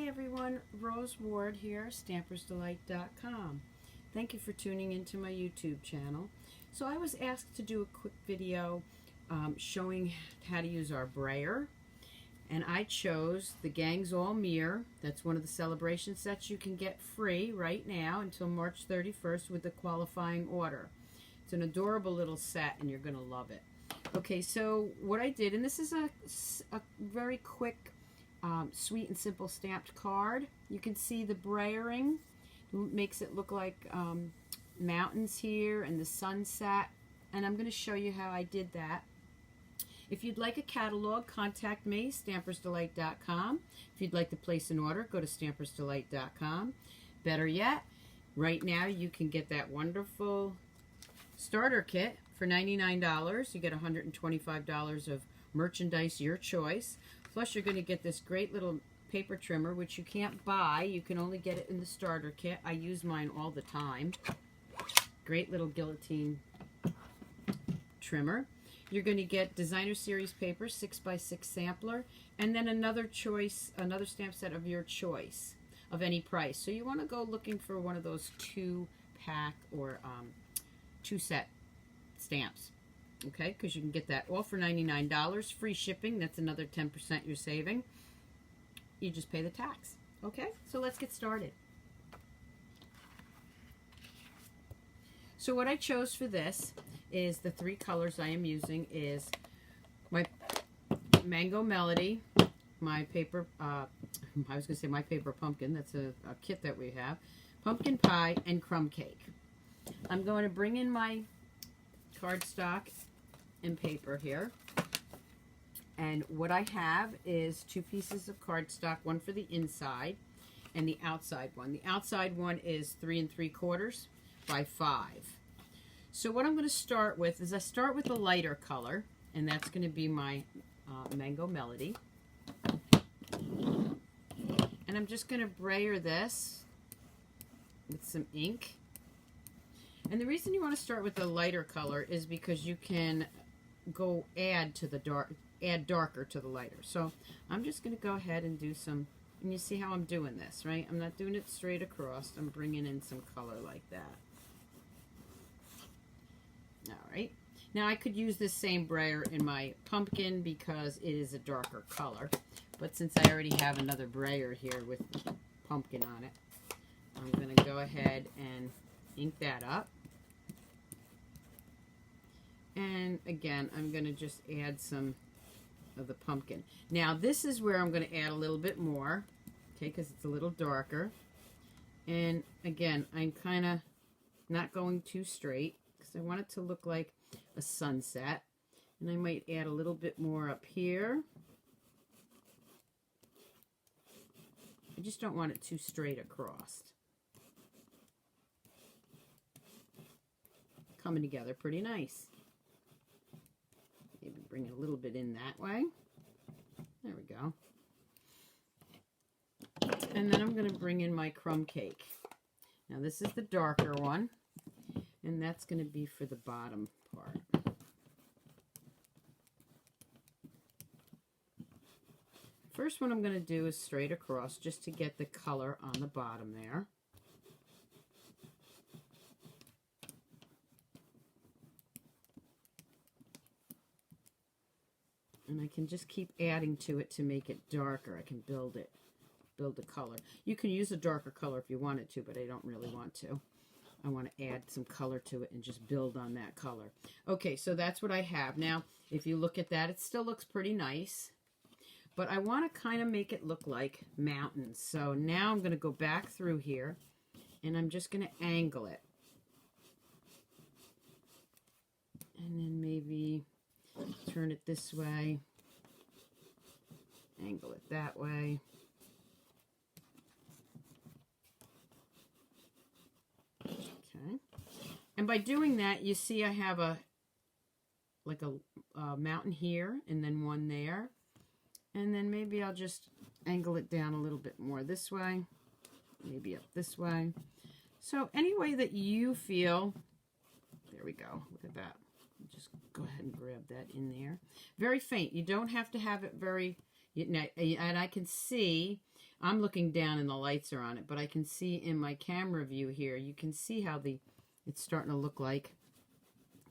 Hi everyone, Rose Ward here, Stampersdelight.com. Thank you for tuning into my YouTube channel. So I was asked to do a quick video showing how to use our brayer, and I chose the Gang's All Meer. That's one of the celebration sets you can get free right now until March 31st with the qualifying order. It's an adorable little set and you're going to love it. Okay, so what I did, and this is a very quick sweet and simple stamped card. You can see the brayering makes it look like mountains here and the sunset, and I'm going to show you how I did that. If you'd like a catalog, contact me, Stampersdelight.com. If you'd like to place an order, go to Stampersdelight.com. Better yet, right now you can get that wonderful starter kit for $99. You get $125 of merchandise, your choice. Plus, you're going to get this great little paper trimmer, which you can't buy. You can only get it in the starter kit. I use mine all the time. Great little guillotine trimmer. You're going to get designer series paper, 6x6 sampler, and then another choice, another stamp set of your choice of any price. So you want to go looking for one of those 2-pack or 2-set stamps. Okay, because you can get that all for $99. Free shipping, that's another 10% you're saving. You just pay the tax. Okay, so let's get started. So what I chose for this is the 3 colors I am using is my Mango Melody, my paper, I was going to say my paper pumpkin, that's a kit that we have, pumpkin pie, and crumb cake. I'm going to bring in my cardstock and paper here, and what I have is 2 pieces of cardstock, one for the inside and the outside one. The outside one is 3 3/4 by 5. So what I'm going to start with is I start with the lighter color, and that's going to be my Mango Melody, and I'm just going to brayer this with some ink. And the reason you want to start with the lighter color is because you can go add darker to the lighter. So I'm just going to go ahead and do some, and you see how I'm doing this, right? I'm not doing it straight across. I'm bringing in some color like that. All right. Now I could use this same brayer in my pumpkin because it is a darker color, but since I already have another brayer here with pumpkin on it, I'm going to go ahead and ink that up. And again, I'm going to just add some of the pumpkin. Now this is where I'm going to add a little bit more, okay, because it's a little darker. And again, I'm kind of not going too straight because I want it to look like a sunset. And I might add a little bit more up here. I just don't want it too straight across. Coming together pretty nice. Maybe bring it a little bit in that way. There we go. And then I'm going to bring in my crumb cake. Now this is the darker one, and that's going to be for the bottom part. First one I'm going to do is straight across just to get the color on the bottom there. And I can just keep adding to it to make it darker. I can build the color. You can use a darker color if you wanted to, but I don't really want to. I want to add some color to it and just build on that color. Okay, so that's what I have. Now, if you look at that, it still looks pretty nice, but I want to kind of make it look like mountains. So now I'm going to go back through here, and I'm just going to angle it. And then maybe turn it this way, angle it that way. Okay. And by doing that, you see I have a mountain here and then one there. And then maybe I'll just angle it down a little bit more this way, maybe up this way. So any way that you feel, there we go, look at that. Just go ahead and grab that in there. Very faint. You don't have to have it very And I can see, I'm looking down and the lights are on it, but I can see in my camera view here, you can see how it's starting to look like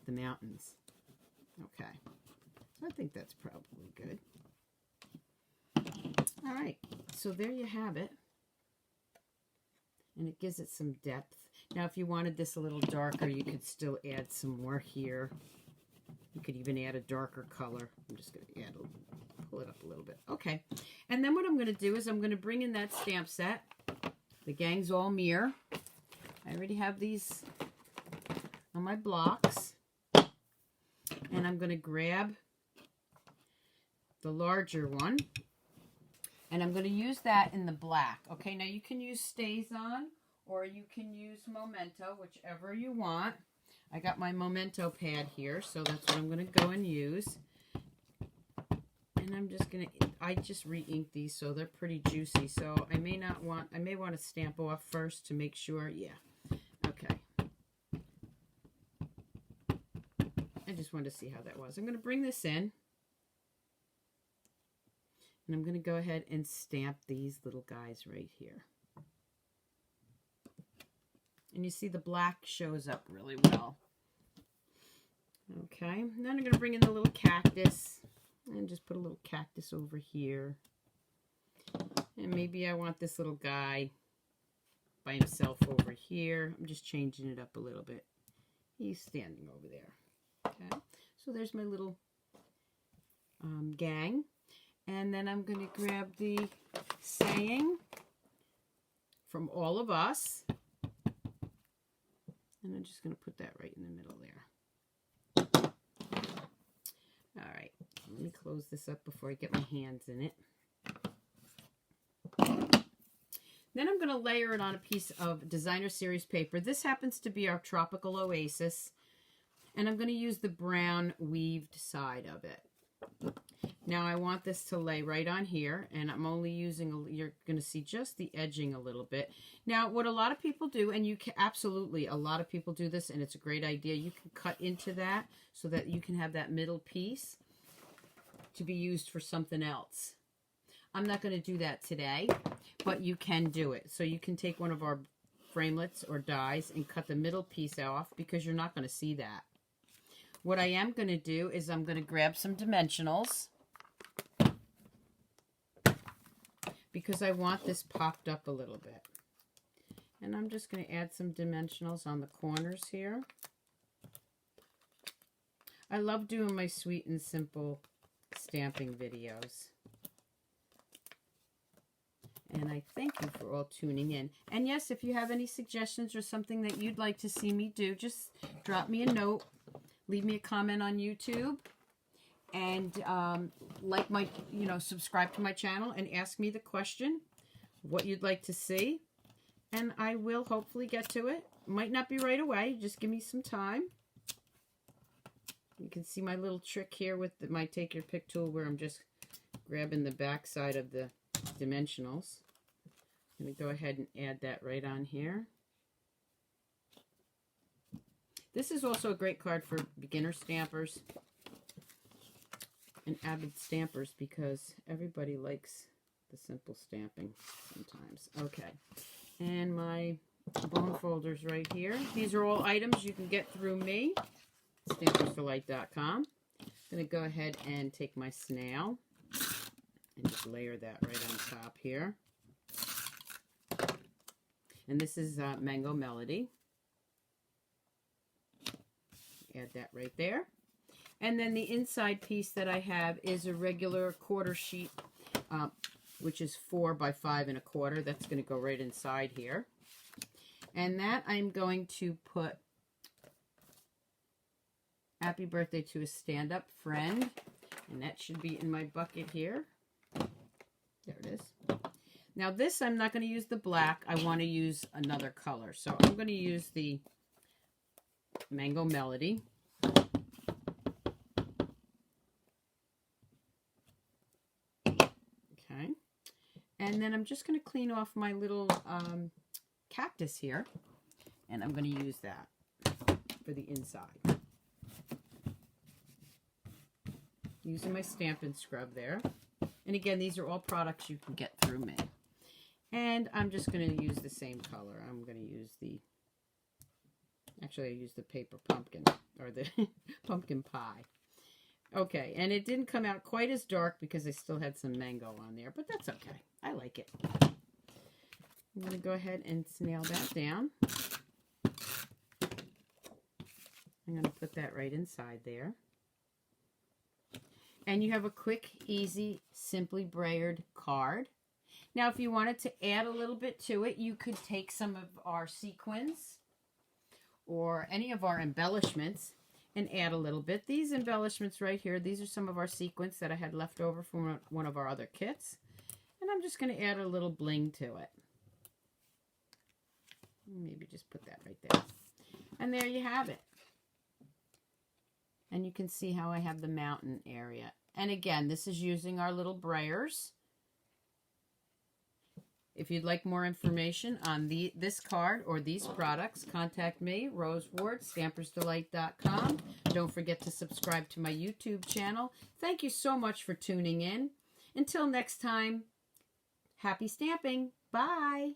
the mountains. Okay, so I think that's probably good. All right, so there you have it. And it gives it some depth. Now, if you wanted this a little darker, you could still add some more here. You could even add a darker color. I'm just going to pull it up a little bit. Okay. And then what I'm going to do is I'm going to bring in that stamp set. The gang's all Meer. I already have these on my blocks. And I'm going to grab the larger one. And I'm going to use that in the black. Okay, now you can use StazOn or you can use Memento, whichever you want. I got my Memento pad here, so that's what I'm going to go and use. And I'm just going to, I just re-inked these, so they're pretty juicy. So I may want to stamp off first to make sure. Yeah, okay. I just wanted to see how that was. I'm going to bring this in. And I'm going to go ahead and stamp these little guys right here. And you see the black shows up really well. Okay, and then I'm going to bring in the little cactus. And just put a little cactus over here. And maybe I want this little guy by himself over here. I'm just changing it up a little bit. He's standing over there. Okay, so there's my little gang. And then I'm going to grab the saying from all of us. And I'm just going to put that right in the middle there. All right. Let me close this up before I get my hands in it. Then I'm going to layer it on a piece of designer series paper. This happens to be our Tropical Oasis. And I'm going to use the brown weaved side of it. Now I want this to lay right on here, and I'm only using, you're going to see just the edging a little bit. Now what a lot of people do, and you can absolutely, a lot of people do this, and it's a great idea, you can cut into that so that you can have that middle piece to be used for something else. I'm not going to do that today, but you can do it. So you can take one of our framelits or dies and cut the middle piece off because you're not going to see that. What I am going to do is I'm going to grab some dimensionals because I want this popped up a little bit. And I'm just going to add some dimensionals on the corners here. I love doing my sweet and simple stamping videos. And I thank you for all tuning in. And yes, if you have any suggestions or something that you'd like to see me do, just drop me a note. Leave me a comment on YouTube. And like my, subscribe to my channel and ask me the question, what you'd like to see. And I will hopefully get to it. Might not be right away. Just give me some time. You can see my little trick here with my Take Your Pick tool where I'm just grabbing the back side of the dimensionals. I'm going to go ahead and add that right on here. This is also a great card for beginner stampers and avid stampers because everybody likes the simple stamping sometimes. Okay, and my bone folders right here. These are all items you can get through me, Stampersdelight.com. I'm going to go ahead and take my snail and just layer that right on top here. And this is Mango Melody. Add that right there. And then the inside piece that I have is a regular quarter sheet, which is 4 by 5 1/4. That's going to go right inside here. And that I'm going to put Happy Birthday to a Stand-Up Friend. And that should be in my bucket here. There it is. Now this, I'm not going to use the black. I want to use another color. So I'm going to use the Mango Melody. Okay. And then I'm just going to clean off my little cactus here. And I'm going to use that for the inside. Using my Stamp and Scrub there. And again, these are all products you can get through me. And I'm just going to use the same color. I'm going to use the, actually I used the paper pumpkin, or the pumpkin pie. Okay, and it didn't come out quite as dark because I still had some mango on there, but that's okay. I like it. I'm going to go ahead and nail that down. I'm going to put that right inside there. And you have a quick, easy, simply brayered card. Now, if you wanted to add a little bit to it, you could take some of our sequins or any of our embellishments and add a little bit. These embellishments right here, these are some of our sequins that I had left over from one of our other kits. And I'm just going to add a little bling to it. Maybe just put that right there. And there you have it. And you can see how I have the mountain area. And again, this is using our little brayers. If you'd like more information on this card or these products, contact me, Rose Ward, Stampersdelight.com. Don't forget to subscribe to my YouTube channel. Thank you so much for tuning in. Until next time, happy stamping. Bye.